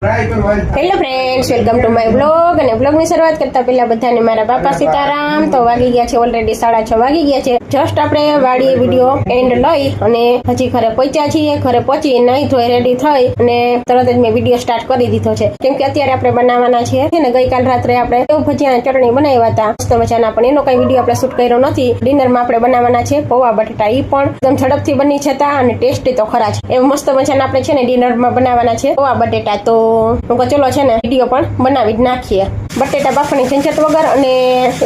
Hello friends, welcome to my blog. અને બ્લોગની શરૂઆત કરતા પહેલા બધાને મારા બાપા સીતારામ. તો વાગી ગયા છે ઓલરેડી 6:30 વાગી ગયા છે. જસ્ટ આપણે વાડીએ વિડીયો એન્ડ લઈ અને હજી ઘરે પહોંચ્યા છીએ. ઘરે પહોંચી નહીં ધોઈ રેડી થઈ અને તરત જ મેં વિડીયો સ્ટાર્ટ કરી દીધો છે, કેમ કે અત્યારે આપણે બનાવવાના છીએ ને ગઈકાલ રાત્રે આપણે ભજીયા ચટણી બનાવ્યા હતા મસ્ત મજાના, પણ એનો કઈ વિડીયો આપણે શૂટ કર્યો નથી. ડિનરમાં આપણે બનાવવાના છે પૌવા બટેટા. એ પણ એકદમ ઝડપથી બની જતા અને ટેસ્ટી તો ખરા છે. એવું મસ્ત મજાના આપણે છે ને ડિનરમાં બનાવવાના છે પૌવા બટેટા. તો ચલો છે ને વિડીયો પણ બનાવી જ નાખીએ. બટેટા બાફવાની ઝંઝટ વગર અને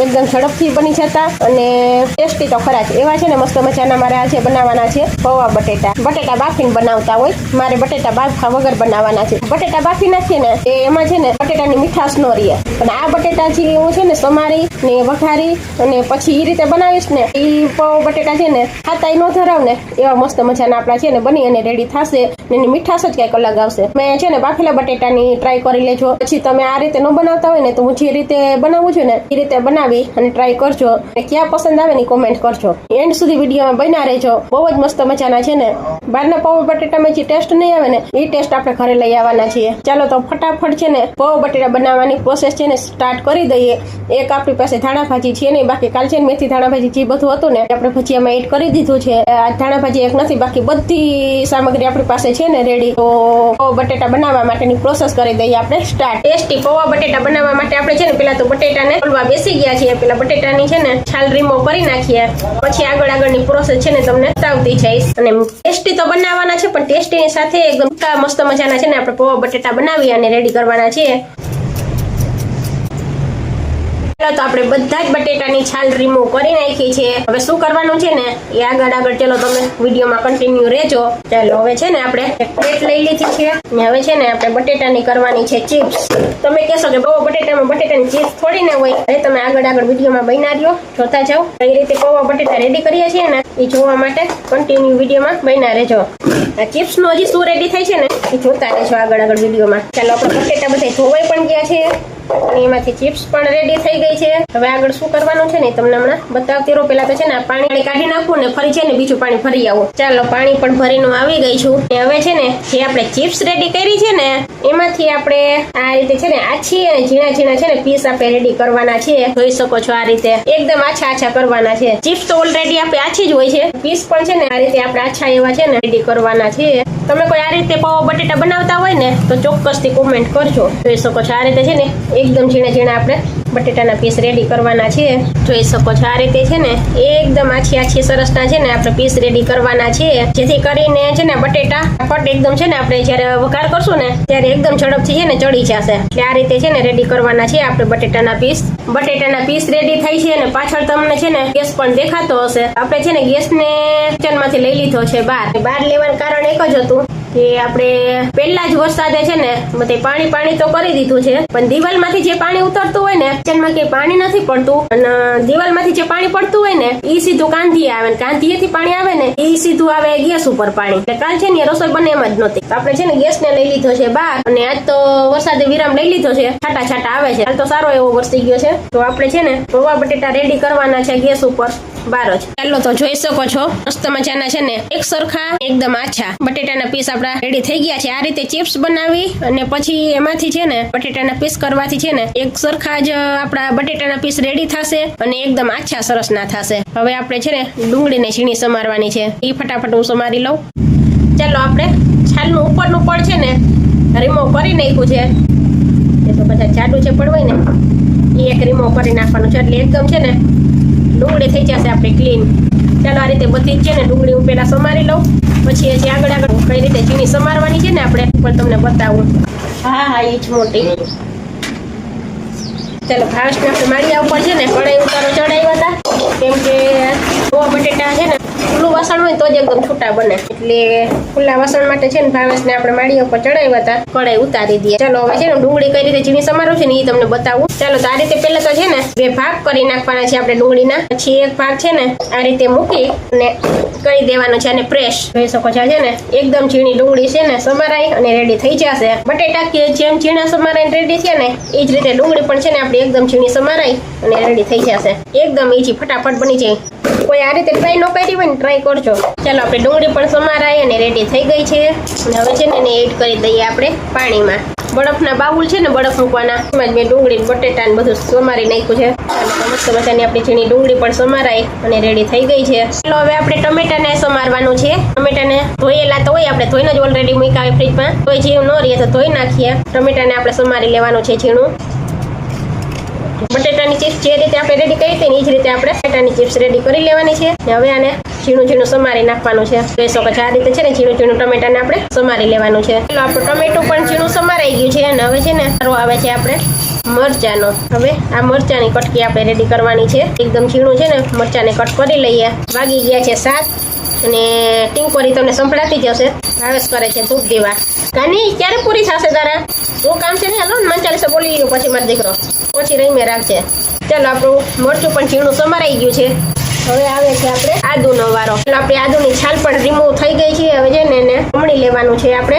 એકદમ ઝડપથી બની જતા અને ટેસ્ટી તો ખરા છે એવા છે ને મસ્ત મજાના મારે આજે બનાવવાના છે પૌવા બટેટા. બટેટા બાફીને બનાવતા હોય, મારે બટેટા બાફા વગર બનાવવાના છે. બટેટા બાફી નાખીએ ને એમાં છે ને બટેટાની મીઠાશ ન રહે, અને આ બટેટા જે હું છે ને સમારી ને વઘારી અને પછી એ રીતે બનાવીશ ને એ પૌવા બટેટા છે ને ખાતાય ન ધરાવ ને એવા મસ્ત મજાના આપણા છે ને બની અને રેડી થશે ને એની મીઠાશ જ કઈક અલગ આવશે. મેં છે ને બાફેલા બટેટાની ટ્રાય કરી લેજો. પછી તમે આ રીતે ન બનાવતા હોય ને તો હું જે રીતે બનાવું છું ને એ રીતે બનાવી અને ટ્રાય કરજો. ક્યાં પસંદ આવે ને કોમેન્ટ કરજો. એન્ડ સુધી વિડીયોમાં બન્યા રહેજો. બહુ જ મસ્ત મજાના છે ને બહારના પૌવા બટેટામાં જે ટેસ્ટ નહીં આવે ને એ ટેસ્ટ આપણે ઘરે લઈ આવવાના છીએ. ચાલો તો ફટાફટ છે ને પૌવા બટેટા બનાવવાની પ્રોસેસ છે ને સ્ટાર્ટ કરી દઈએ. એક આપણી પાસે ધાણા ભાજી છે નહીં, બાકી કાલ છે ને મેથી ધાણા ભાજી જે બધું હતું ને આપણે ભજીયામાં એડ કરી દીધું છે. આ ધાણા ભાજી એક નથી, બાકી બધી સામગ્રી આપણી પાસે છે ને રેડી. તો પૌવા બટેટા બનાવવા માટેની પ્રોસેસ કરી દઈએ આપણે સ્ટાર્ટ. ટેસ્ટી પૌવા બટેટા બનાવવા માટે આપણે છે ને પેલા તો બટેટાને ખોલવા બેસી ગયા છીએ. પેલા બટેટાની છે ને છાલ રીમૂવ કરી નાખીએ, પછી આગળની પ્રોસેસ છે ને તમને બતાવતી જઈશ. અને ટેસ્ટી તો બનાવવાના છે, પણ ટેસ્ટીની સાથે એકદમ મસ્ત મજાના છે ને આપણે પૌવા બટેટા બનાવી અને રેડી કરવાના છીએ. તો આપણે બધા જ બટેટાની છાલ રીમૂવ કરી નાખી છે. હવે શું કરવાનું છે ને એ આગળ ચલો તમે વિડીયોમાં કન્ટિન્યુ રહેજો. ચાલો હવે છે ને આપણે એક પ્લેટ લઈ લીધી છે ને હવે છે ને આપણે બટેટાની કરવાની છે ચિપ્સ. તમે કહેશો કે પૌવા બટેટામાં બટેટાની ચિપ્સ થોડી ને હોય, અરે તમે આગળ વિડીયોમાં બન્યા રહ્યો, જોતા જાઓ કઈ રીતે પૌવા બટેટા રેડી કરીએ છીએ ને એ જોવા માટે કન્ટિન્યુ વિડીયોમાં બન્યા રહેજો. આ ચિપ્સ નું હજી શું રેડી થાય છે ને એ જોતા રહેજો આગળ વિડીયોમાં. ચાલો આપણે બટેટા બધા ધોવાઈ પણ ગયા છે અને એમાંથી ચિપ્સ પણ રેડી થઈ ગઈ છે. હવે આગળ શું કરવાનું છે ને તમને હમણાં બતાવતી રહો. પેલા તો છે ને પાણી કાઢી નાખવું ને ફરી છે ને બીજું પાણી ભરી આવું. ચાલો પાણી પણ ભરીને આવી ગઈ છું. હવે છે ને જે આપણે ચિપ્સ રેડી કરી છે ને એમાંથી આપણે આ રીતે છે ને આછી અને ઝીણા છે ને પીસ આપણે રેડી કરવાના છે. જોઈ શકો છો આ રીતે એકદમ આછા કરવાના છે. ચિપ્સ તો ઓલરેડી આપણે આછી જ હોય છે, પીસ પણ છે ને આ રીતે આપણે આછા એવા છે ને રેડી કરવાના છે. તમે કોઈ આ રીતે પૌવા બટેટા બનાવતા હોય ને તો ચોક્કસથી કોમેન્ટ કરજો. જોઈ શકો છો આ રીતે છે ને એકદમ ઝીણા આપણે બટેટાના પીસ રેડી કરવાના છે. જોઈ શકો છો આ રીતે છે ને એકદમ આછી સરસના છે ને આપણે પીસ રેડી કરવાના છે, જેથી કરીને છે ને બટેટા ફટ એકદમ છે ને આપણે જયારે વઘાર કરશું ને ત્યારે એકદમ ઝડપથી છે ને ચડી જશે. એટલે આ રીતે છે ને રેડી કરવાના છે આપણે બટેટાના પીસ રેડી થાય છે. અને પાછળ તમને છે ને ગેસ પણ દેખાતો હશે. આપણે છે ને ગેસને કિચનમાંથી લઈ લીધો છે બહાર લેવાનું કારણ એક જ હતું કે આપણે પહેલા જ વરસાદે છે ને બધે પાણી તો કરી દીધું છે, પણ દિવાલમાંથી જે પાણી ઉતરતું હોય ને કિચનમાં કે પાણી નથી પડતું, અને દિવાલમાંથી જે પાણી પડતું હોય ને એ સીધું કાંધીએ આવે ને કાંધીએથી પાણી આવે ને એ સીધું આવે ગેસ ઉપર પાણી. એટલે કાલ છે ને રસોઈ બને એમ જ નહોતી. આપણે છે ને ગેસને લઈ લીધો છે બહાર, અને આજ તો વરસાદે વિરામ લઈ લીધો છે, છાટા આવે છે. હાલ તો સારો એવો વરસી ગયો છે. તો આપણે છે ને પૌવા બટેટા રેડી કરવાના છે ગેસ ઉપર બાર જ. ચાલો તો જોઈ શકો છો મસ્ત મજાના છે ને એક સરખા એકદમ આછા બટેટાના પીસ આપડા રેડી થઈ ગયા છે. આ રીતે ચિપ્સ બનાવી અને પછી એમાંથી છે ને બટેટાના પીસ કરવાથી છે ને એક સરખા જ આપડા બટેટાના પીસ રેડી થશે અને એકદમ આછા સરસ ના થશે. હવે આપણે છે ને ડુંગળીને ઝીણી સમારવાની છે, એ ફટાફટ હું સમારી લઉં. ચાલો આપણે છાલનું ઉપરનું પડ છે ને રિમૂવ કરી નાખ્યું છે. એ તો બધા જાડું છે પડ હોય ને એ એક રિમૂવ કરી નાખવાનું છે, એટલે એકદમ છે ને ડુંગળી થઈ જશે આપણે ક્લીન. ચાલો આ રીતે બધી જ છે ને ડુંગળી હું પેલા સમારી લઉં, પછી હજી આગળ કઈ રીતે ઝીણી સમારવાની છે ને આપણે પણ તમને બતાવું. હા એ જ મોટી. ચાલો ભાવસને આપણે માળિયા ઉપર છે ને કઢાઈ ઉતારો ચડાવ્યા હતા, કેમ કે પૌવા બટેટા છે ને ખુલ્લું વાસણ હોય તો જ એકદમ છૂટા બને, એટલે ખુલ્લા વાસણ માટે છે ને ભાવેશને આપણે માળિયા ઉપર ચડાવ્યા હતા, કઢાઈ ઉતારી દઈએ. ચાલો હવે છે ને ડુંગળી કઈ રીતે ઝીણી સમારું છે ને એ તમને બતાવું. ચાલો તો આ રીતે પેલા તો છે ને બે ભાગ કરી નાખવાના છે આપણે ડુંગળીના. પછી એક ભાગ છે ને આ રીતે મૂકી અને કરી દેવાનો છે અને પ્રેસ. જોઈ શકો છો છે ને એકદમ ઝીણી ડુંગળી છે ને સમારાઈ અને રેડી થઈ જશે. બટેટા કે જેમ ઝીણા સમારાઈને રેડી છે ને એ જ રીતે ડુંગળી પણ છે ને આપણે એકદમ ઝીણી સમારાઈ અને રેડી થઈ જશે. એકદમ ઈઝી ફટાફટ બની જાય. કોઈ આ રીતે ટ્રાય ન કરી હોય ને ટ્રાય કરજો. ચાલો આપણે ડુંગળી પણ સમારાઈ અને રેડી થઈ ગઈ છે. અને હવે છે ને એને એડ કરી દઈએ આપણે પાણીમાં. બરફના બાઉલ છે ને બરફ મૂકવાના, એમાં જ મેં ડુંગળી બટેટા ને બધું સમારી નાખ્યું છે. મસ્ત મજાની આપણી ઝીણી ડુંગળી પણ સમારાઈ અને રેડી થઈ ગઈ છે. ચાલો હવે આપણે ટમેટાને સમારવાનું છે. ટમેટાને ધોયેલા તો હોય, આપણે ધોઈને જ ઓલરેડી મૂક્યા હોય ફ્રીજમાં, કોઈ જીવ ન રહે તો ધોઈ નાખીએ. ટમેટાને આપણે સમારી લેવાનું છે ઝીણું. બટેટાની ચિપ્સ જે રીતે આપણે રેડી કરી હતી ને એ જ રીતે આપણે બટેટાની ચિપ્સ રેડી કરી લેવાની છે. હવે આને ઝીણું ઝીણું સમારી નાખવાનું છે. જોઈ શકો છો આ રીતે છે ને ઝીણું ઝીણું ટમેટાને આપણે સમારી લેવાનું છે. ચાલો આપણું ટમેટું પણ ઝીણું સમારાઈ ગયું છે અને હવે છે ને સારો આવે છે આપણે મરચાનો. હવે આ મરચાની કટકી આપણે રેડી કરવાની છે. એકદમ ઝીણું છે ને મરચાને કટ કરી લઈએ. વાગી ગયા છે 7 અને ટીંકોરી તમને સંભળાતી જ હશે, ભાવેશ કરે છે ધૂપ દેવા. કાની ક્યારે પૂરી થશે તારા? હું કામ છે ને હાલો ને 45 બોલી ગયો પછી મારો દીકરો પછી રહી મેં રાખજે. ચાલો આપણું મરચું પણ ઝીણું સમારાઈ ગયું છે. હવે આવે છે આપણે આદુનો વારો. ચાલો આપણી આદુની છાલ પણ રિમૂવ થઈ ગઈ છે. હવે છે ને એને ખમણી લેવાનું છે આપણે.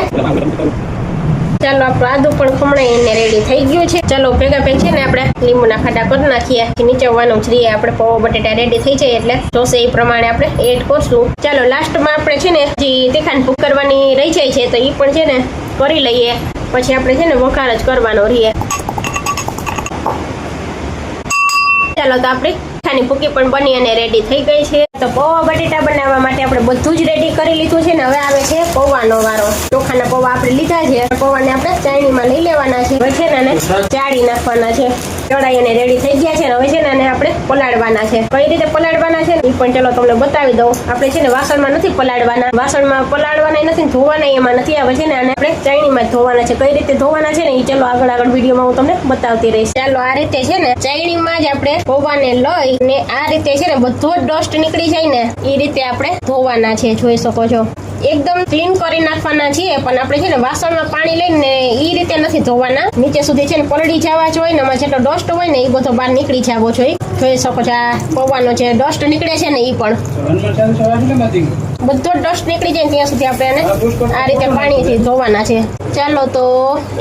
ચાલો આપણું આદુ પણ ખમણાઈને રેડી થઈ ગયું છે. ચાલો ભેગા ભેગ છે ને આપણે લીંબુના ખાડા કરી નાખીએ. નીચવવાનું જ રહીએ આપણે. પૌવા બટેટા રેડી થઈ જાય એટલે જોશે એ પ્રમાણે આપણે એડ કરશું. ચાલો લાસ્ટમાં આપણે છે ને હજી તીખાને ભૂક કરવાની રહી જાય છે તો એ પણ છે ને કરી લઈએ. પછી આપણે છે ને વઘાર જ કરવાનો રહીએ. ચાલો તો આપણી તીખાની ભૂકી પણ બની અને રેડી થઈ ગઈ છે. તો પૌવા બટેટા બનાવવા માટે આપણે બધું જ રેડી કરી લીધું છે ને હવે આવે છે પૌવાનો વારો. ચોખાના પૌવા આપણે લીધા છે. પૌવાને આપણે ચાળણીમાં લઈ લેવાના છે. હવે છે ને ચાળી નાખવાના છે. ચડાઈ અને રેડી થઈ ગયા છે ને હવે છે ને આને આપણે પલાળવાના છે. કઈ રીતે પલાળવાના છે એ પણ ચાલો તમને બતાવી દઉં. આપણે છે ને વાસણમાં નથી પલાળવાના, વાસણમાં પલાળવાના નથી, ધોવાના એમાં નથી. આવે છે ને આને આપણે ચાળણીમાં જ ધોવાના છે. કઈ રીતે ધોવાના છે ને એ ચાલો આગળ વિડીયોમાં હું તમને બતાવતી રહીશ. ચાલો આ રીતે છે ને ચાળણીમાં જ આપણે પૌવાને લઈ ને આ રીતે છે ને બધો જ ડસ્ટ નીકળી જાય ને એ રીતે આપણે ધોવાના છે. જોઈ શકો છો એકદમ ક્લીન કરી નાખવાના છીએ. પણ આપણે છે ને વાસણમાં પાણી લઈને એ રીતે નથી ધોવાના. નીચે સુધી છે ને પલળી જવા જોઈએ ને એમાં જેટલો ડસ્ટ હોય ને એ બધો બહાર નીકળી જવો જોઈએ. જોઈ શકો છો આ પૌવાનો જે ડસ્ટ નીકળે છે ને એ પણ બધો ડસ્ટ નીકળી જાય ત્યાં સુધી આપણે એને આ રીતે પાણીથી ધોવાના છે. ચાલો તો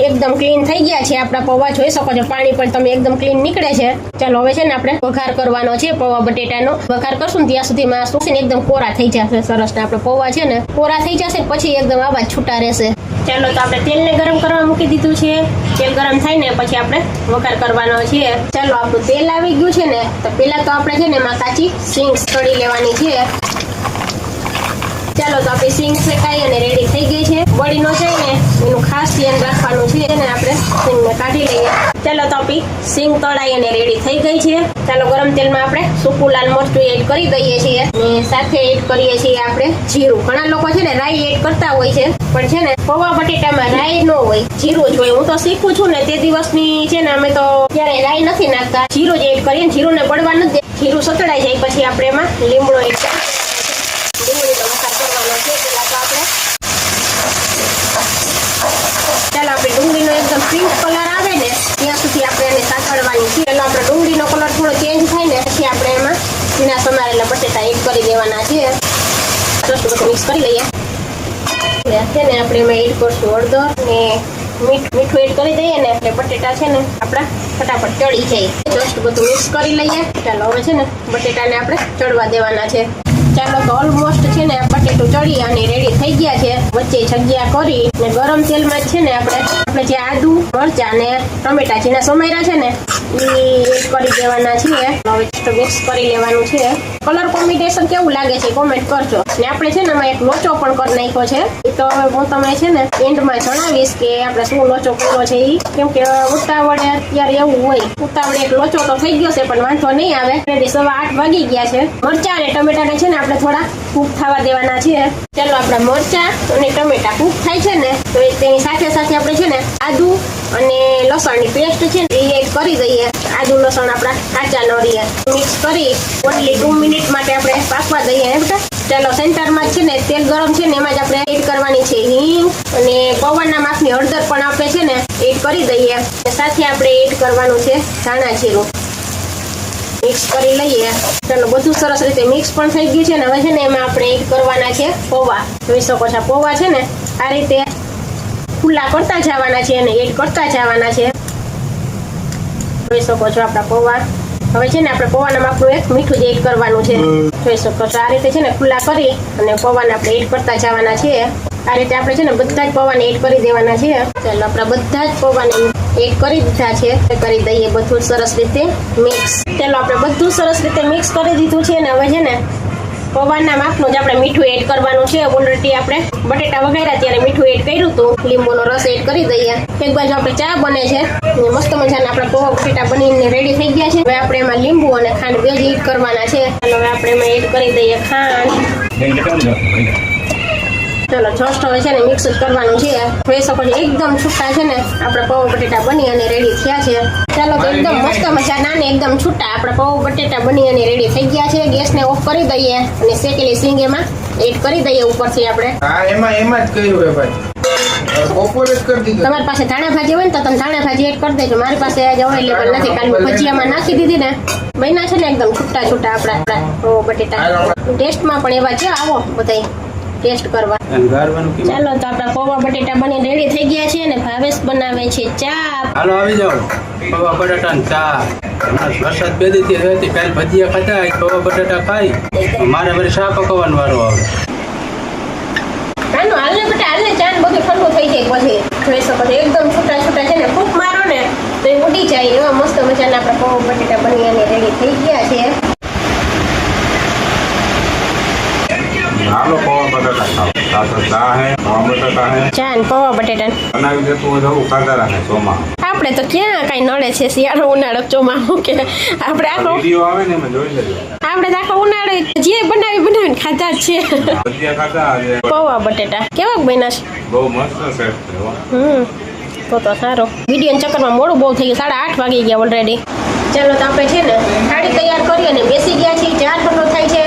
એકદમ ક્લીન થઈ ગયા છે આપણા પૌવા. જોઈ શકો છો પાણી પણ તમે એકદમ ક્લીન નીકળે છે. ચાલો હવે છે ને આપણે વઘાર કરવાનો છે પૌવા બટેટાનો. વઘાર કરશું ને ત્યાં સુધીમાં શું છે ને એકદમ કોરા થઈ જશે સરસ. આપણે પૌવા છે ને કોરા થઈ જશે પછી એકદમ આવા છૂટા રહેશે. ચાલો તો આપણે તેલને ગરમ કરવા મૂકી દીધું છે. તેલ ગરમ થાય ને પછી આપણે વઘાર કરવાનો છે. ચાલો આપણું તેલ આવી ગયું છે ને તો પેલા તો આપણે છે ને એમાં કાચી સિંગ તળી લેવાની છે. ચાલો તો આપણી સિંગ શેકાઈ અને રેડી થઈ ગઈ છે. બળી ન જાય ને એનું ખાસ ધ્યાન રાખવાનું છે ને આપણે સિંગને કાઢી લઈએ. ચાલો તો આપણી સિંગ તળાઈ અને રેડી થઈ ગઈ છે. ચાલો ગરમ તેલમાં આપણે સૂકું લાલ મરચું એડ કરી દઈએ છીએ ને સાથે એડ કરીએ છીએ આપણે જીરું. ઘણા લોકો છે ને રાઈ એડ કરતા હોય છે પણ છે ને પૌવા બટેટામાં રાઈ ન હોય, જીરું જ હોય. હું તો શીખું છું ને તે દિવસની છે ને અમે તો ક્યારેય રાઈ નથી નાખતા, જીરું જ એડ કરીએ. જીરું ને બળવા નથી. જીરું સતળાઈ જાય પછી આપણે એમાં લીમડો એડ કરીએ. ડુંગળી તો વઘાર કરવાનો છે પેલા તો આપણે. ચાલો આપણે ડુંગળીનો એકદમ પિંક કલર આવે ને ત્યાં સુધી આપણે એને સાંકળવાની છે. ચાલો આપણે ડુંગળીનો કલર થોડો ચેન્જ થાય ને પછી આપણે એમાં ઝીણા સમારેલા બટેટા એડ કરી દેવાના છે. જસ્ટ બધું મિક્સ કરી લઈએ. છે ને આપણે એમાં એડ કરશું હળદર ને મીઠું એડ કરી દઈએ ને એટલે બટેટા છે ને આપણા ફટાફટ ચડી જાય. જસ્ટ બધું મિક્સ કરી લઈએ. ચાલો હવે છે ને બટેટાને આપણે ચડવા દેવાના છે. ચાલો તો ઓલમોસ્ટ છે ને બટેટું ચડી અને રેડી થઈ ગયા છે. વચ્ચે જગ્યા કરી ને ગરમ તેલમાં જ છે ને આપણે જે આદુ મરચા ને ટમેટા જેના સમાર્યા છે ને એ એડ કરી દેવાના છીએ. હવે મિક્સ કરી લેવાનું છે. કલર કોમ્બિનેશન કેવું લાગે છે કોમેન્ટ કરજો. ને આપણે છે ને એમાં એક લોચો પણ કરી નાખ્યો છે. એ તો હવે હું તમને છે ને એન્ડમાં જણાવીશ કે આપણે શું લોચો કર્યો છે એ. કેમ કે ઉતાવળે અત્યારે એવું હોય, ઉતાવળે એક લોચો તો થઈ ગયો છે પણ વાંધો નહીં આવે. રેડી 8:15 વાગી ગયા છે. મરચા અને ટમેટાને છે ને આપણે થોડા કૂક થવા દેવાના છે. ચાલો આપણા મરચા અને ટમેટા કૂક થાય છે ને તો તેની સાથે સાથે આપણે છે ને આદુ અને લસણની પેસ્ટ છે ને એ એડ કરી દઈએ. આદુ લસણ આપણા કાચા નોરીએ મિક્સ કરી ઓનલી 2 મિનિટ માટે આપણે પાકવા દઈએ. બેટા ચાલો સેન્ટરમાં છે ને તેલ ગરમ છે ને એમાં જ આપણે એડ કરવાની છે હિંગ અને પૌવાના માપની હળદર પણ આપણે છે ને એડ કરી દઈએ. સાથે આપણે એડ કરવાનું છે ધાણા જીરું. મિક્સ કરી લઈએ. ચાલો બધું સરસ રીતે મિક્સ પણ થઈ ગયું છે ને હવે છે ને એમાં આપણે એડ કરવાના છે પૌવા. જોઈ શકો છો પૌવા છે ને આ રીતે ખુલ્લા કરતા જવાના છે અને એડ કરતા જવાના છે. જોઈ શકો છો આપણા પૌવા. હવે છે ને આપણે પૌવાના માપનું એક મીઠું જ એડ કરવાનું છે. જોઈ શકો છો આ રીતે છે ને ખુલ્લા કરી અને પૌવાને આપણે એડ કરતા જવાના છે. આ રીતે આપણે છે ને બધા જ પૌવાને એડ કરી દેવાના છે. ચાલો આપણે બધા જ પૌવાને એડ કરી દીધા છે. કરી દઈએ બધું સરસ રીતે મિક્સ. ચાલો આપણે બધું સરસ રીતે મિક્સ કરી દીધું છે. અને હવે છે ને પૌવાના માપનું જ આપણે મીઠું એડ કરવાનું છે. ઓલરેડી આપણે બટેટા વઘાર્યા ત્યારે મીઠું એડ કર્યું હતું. લીંબુનો રસ એડ કરી દઈએ. એક બાજુ આપણે ચા બને છે. મસ્ત મજાના આપણા પૌવા બટેટા બનીને રેડી થઈ ગયા છે. હવે આપણે એમાં લીંબુ અને ખાંડ બે જ એડ કરવાના છે. ચાલો હવે આપણે એમાં એડ કરી દઈએ ખાંડ. ચલો જસ્ટ હવે છે ને મિક્સ જ કરવાનું છે. જોઈ શકો છો એકદમ છૂટા છે ને આપણા પૌવા બટેટા બની અને રેડી થયા છે. ચાલો તો એકદમ મસ્ત મજાના ને એકદમ છૂટા આપણા પૌવા બટેટા બની અને રેડી થઈ ગયા છે. ગેસને ઓફ કરી દઈએ અને શેકેલી સિંગ એમાં એડ કરી દઈએ ઉપરથી આપણે. એમાં જ કર્યું હે ભાઈ. બપોરે જ કરી દીધું. તમારી પાસે ધાણા ભાજી હોય ને તો તમે ધાણા ભાજી એડ કરી દેજો. મારી પાસે આજે અવેલેબલ નથી. કાલ ભજીયામાં નાખી દીધી ને બન્યા છે ને એકદમ છૂટા છૂટા આપણા પૌવા બટેટા. ટેસ્ટમાં પણ એવા છે. આવો બધા ટેસ્ટ કરવા. ચાલો તો આપણા પૌવા બટેટા બની રેડી થઈ ગયા છે અને ભાવેશ બનાવે છે ચા. હાલો આવી જાઓ. પૌવા બટાટા ને ચા. વરસાદ બે દી હતી. કાલ ભજીયા ખાધા, પૌવા બટાટા ખાઈ. મારે વળી ચા પકવવાનો વારો આવે. નાનું હાલને બેટા હાલને ચા ને બધું ઠંડુ થઈ જાય પછી જોઈ શકો છો એકદમ છૂટા છૂટા છે ને ફૂંક મારો ને તો એ ઉડી જાય એવા મસ્ત મજાના આપણા પૌવા બટેટા બની અને રેડી થઈ ગયા છે. હાલો પૌવા બટાટા ખાઓ. સાતો ચા હે, પૌવા બટાટા હે. ચા ને પૌવા બટેટા બનાવી દેતું હોય તો ખાતા રાખે સોમાં. આપણે તો ક્યાં કઈ નડે છે શિયાળો ઉનાળો ચોમાસું કે આપણે આખો વિડિયો આવે ને એમાં જોઈ લેજો. આપણે તો આખો ઉનાળો જે બનાવીને ખાતા જ છે. ભજીયા ખાતા આજે પૌવા બટેટા કેવા બન્યા છે? બહુ મસ્ત છે. તો સારો. વિડીયો ચક્કરમાં મોડું બહુ થઈ ગયું. 8:30 વાગી ગયા ઓલરેડી. ચાલો તો આપણે છે ને થાળી તૈયાર કરી અને બેસી ગયા છીએ. ચા ઠંડો થાય છે.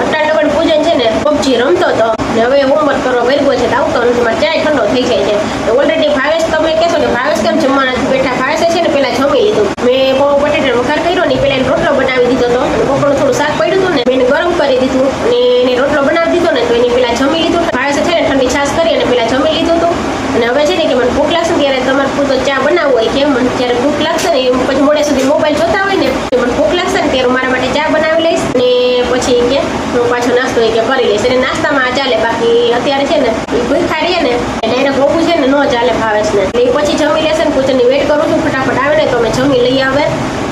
અટ્ટાડબડ પૂજન છે ને પબજી રમતો હતો ને હવે હોમવર્ક કરવા બેઠો છે તો આવતો નથી. મારે ચા ઠંડો થઈ જાય છે. ઓલરેડી ભાવેશ તમે કહેશો કે ભાવેશ કેમ જમવા નથી બેઠા? ભાવેશે છે ને પેલા જમી લીધું. મેં પૌવા બટેટાનો વઘાર કર્યો ને પેલા એને રોટલો બનાવી દીધો હતો. બપોરનું થોડું શાક પડ્યું હતું ને મેં એને ગરમ કરી દીધું અને એને રોટલો બનાવી દીધો ને તો એને પેલા જમી લીધું. ભાવેશે છે ને ઠંડી છાશ કરી અને પેલા જમી લીધું હતું. અને હવે છે ને કે મને ભૂખ લાગશે ત્યારે તમારે પૂરતો ચા બનાવવું હોય કે મને જ્યારે ભૂખ લાગશે ને પછી મોડે સુધી મોબાઈલ જોતા હોય ને મને ભૂખ લાગશે ને ત્યારે મારા માટે ચા બનાવી લઈશ ને પછી કે હું પાછો નાસ્તો કે કરી લઈશ. એટલે નાસ્તામાં ચાલે. બાકી અત્યારે છે ને એ ભૂખા રહીએ ને ડાયરેક્ટ બહુ છે ને ન ચાલે ભાવેશ ને. એટલે એ પછી જમી લેશે ને પૂછની વેટ કરું છું. ફટાફટ આવે ને તો અમે જમી લઈ આવે.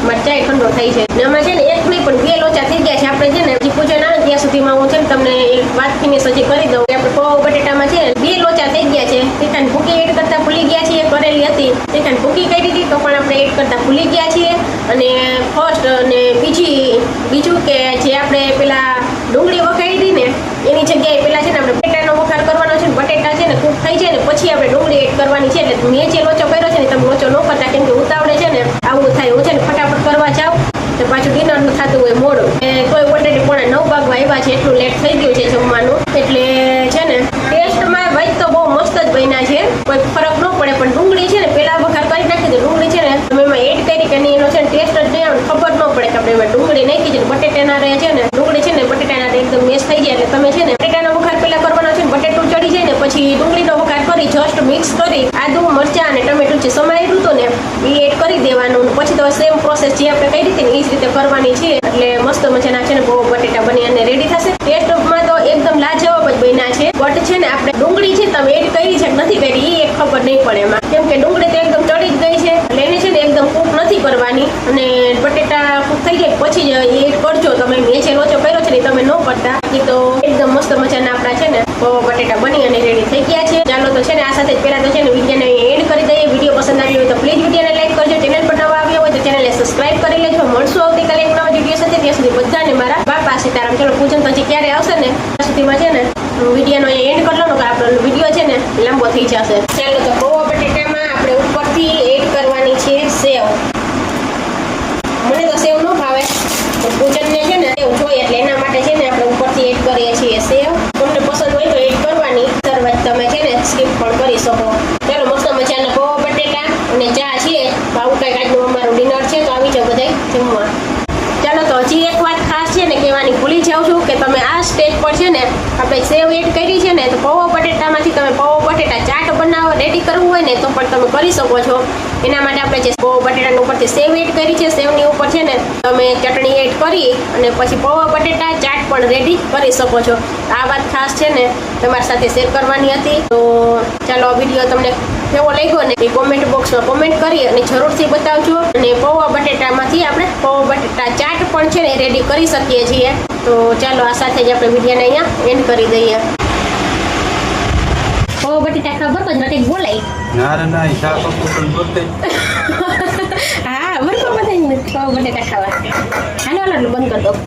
મારે ચાય ઠંડો થઈ છે ને આમાં છે ને એક નહીં પણ 2 લોચા થઈ ગયા છે. આપણે છે ને હજી પૂજન આવે ત્યાં સુધીમાં હું છે ને તમને એક વાત ફિનિશ હજી કરી દઉં. આપણે પૌવા બટેટામાં છે ને 2 લોચા થઈ ગયા છે. તીખાની ભૂકી એડ કરતા ભૂલી ગયા છીએ. કરેલી હતી તીખાની ભૂકી કરી દીધી તો પણ આપણે એડ કરતા ભૂલી ગયા છીએ. અને ફર્સ્ટ અને બીજું કે જે આપણે પેલા ડુંગળી વઘારી હતી ને એની જગ્યાએ પેલા છે ને આપણે બટેટાનો વઘાર કરવાનો છે. બટેટા છે ને કૂક થઈ જાય ને પછી આપણે ડુંગળી એડ કરવાની છે. એટલે મેં જે લોચો કર્યો છે ને તમે લોચો ન કરતા કેમ કે ઉતાવળે છે ને આવું થાય. હું છે ને ફટાફટ કરવા જાઉં તો પાછું ડિનરનું થતું હોય મોડું. તોય ઓલરેડી 8:45 વાગવા આવ્યા છે. એટલું લેટ થઈ ગયું છે જમવાનું. એટલે છે ને ટેસ્ટમાં ભાઈ તો બહુ મસ્ત જ બન્યા છે. કોઈ ફરક ન પડે પણ ડુંગળી છે ને પેલા વઘાર કરી નાખી તો ડુંગળી છે ને તમે એમાં એડ કરી કે નહીં એનો છે ને ટેસ્ટ જ નહીં આવે. ખબર ન પડે કે આપણે એમાં ડુંગળી નાખી છે. બટેટાના રહે છે ને ડુંગળી છે ને બટેટાના એકદમ મેશ થઈ જાય. એટલે તમે છે ને બટેટાનો વઘાર પેલા કરવાનો છે ને બટેટું ચડી જાય ને પછી ડુંગળીનો વઘાર કરી જસ્ટ મિક્સ કરી આદુ મરચાં અને ટમેટું જે સમારેલું હતું ને એ એડ કરી દેવાનું. પછી તો સેમ પ્રોસેસ જે આપણે કરી હતી ને એ જ રીતે કરવાની છે. એટલે મસ્ત મજાના છે ને બહુ બટેટા બની અને રેડી થશે. ટેસ્ટમાં તો એકદમ લાજવાબ જ બન્યા છે. બટ છે ને આપણે ડુંગળી છે તમે એડ કરી છે કે નથી કરી એ એક ખબર નહીં પડે એમાં. કેમ કે ડુંગળી તો એકદમ ચડી જ ગઈ છે. એટલે એને છે ને એકદમ કૂક નથી કરવાની. અને બટેટા કૂક થઈ જાય પછી જ એડ કરજો તમે. મેં જે લોચો કર્યો છે ને તમે ન કરતા. એ તો એકદમ મસ્ત મજાના આપણા છે ને પૌવા બટેટા બની અને રેડી થઈ ગયા છે. ચાલો તો છે ને આ સાથે જ પહેલા તો છે ને વિડીયોને એડ કરી દઈએ. વિડીયો પસંદ આવ્યો હોય તો પ્લીઝ વિડીયોને લાઈક કરજો. ચેનલ પર નવા આવ્યા હોય તો ચેનલને સબસ્ક્રાઇબ કરી લેજો. મળશું આવતીકાલે એક નવા વિડીયો સાથે. ત્યાં સુધી બધાને મારા બાપા સીતારામ. ચલો પૂજન તો હજી ક્યારે આવશે ને ત્યાં સુધીમાં છે ને વિડીયોનો એન્ડ કરી લો કે આપણો વિડીયો છે ને લાંબો થઈ જશે. ચાલો તો પૌવા બટેટામાં આપણે ઉપરથી એડ કરવાની છે સેવ. મને તો સેવ ન ભાવે પૂજનને છે ને સેવ જોઈએ એટલે એના માટે છે ને આપણે ઉપરથી એડ કરીએ છીએ સેવ. તમને પસંદ હોય તો એડ કરવાની. ત્યારબાદ તમે છે ને સ્કીપ પણ કરી શકો. ચાલો મસ્ત મજાના પૌવા બટેટા અને ચા છે. આવું કંઈક આજનું અમારું ડિનર છે. તો આવી જાઓ બધા જમવા. ચાલો તો હજી એક વાત ખાસ છે ને કહેવાની ભૂલી જાઉં છું કે તમે આ સ્ટેજ પર છે ને આપણે સેવ એડ કરી છે ને, તો પૌવા બટેટામાંથી તમે પૌવા બટેટા ચાટ બનાવવા રેડી કરવું હોય ને તો પણ તમે કરી શકો છો. એના માટે આપણે જે પૌવા બટેટાની ઉપરથી સેવ એડ કરી છે, સેવની ઉપર છે ને તમે ચટણી એડ કરી અને પછી પૌવા બટેટા ચાટ પણ રેડી કરી શકો છો. આ વાત ખાસ છે ને તમારી સાથે શેર કરવાની હતી. તો ચાલો આ વિડીયો તમને કેવો લાગ્યો ને એ કોમેન્ટ બોક્સમાં કોમેન્ટ કરી અને જરૂરથી બતાવજો. અને પૌવા બટેટામાંથી આપણે પૌવા બટેટા ચાટ પણ છે ને રેડી કરી શકીએ છીએ. તો ચાલો આ સાથે જ આપણે વિડીયોને અહીંયા એન્ડ કરી દઈએ. પૌવા બટેટા ખબર તો નથી બોલાય. ના એ શાક પણ બોલતે હા બરાબર બધા પૌવા બટેટા ખાવા. હાલો હાલો બંધ કરી દો.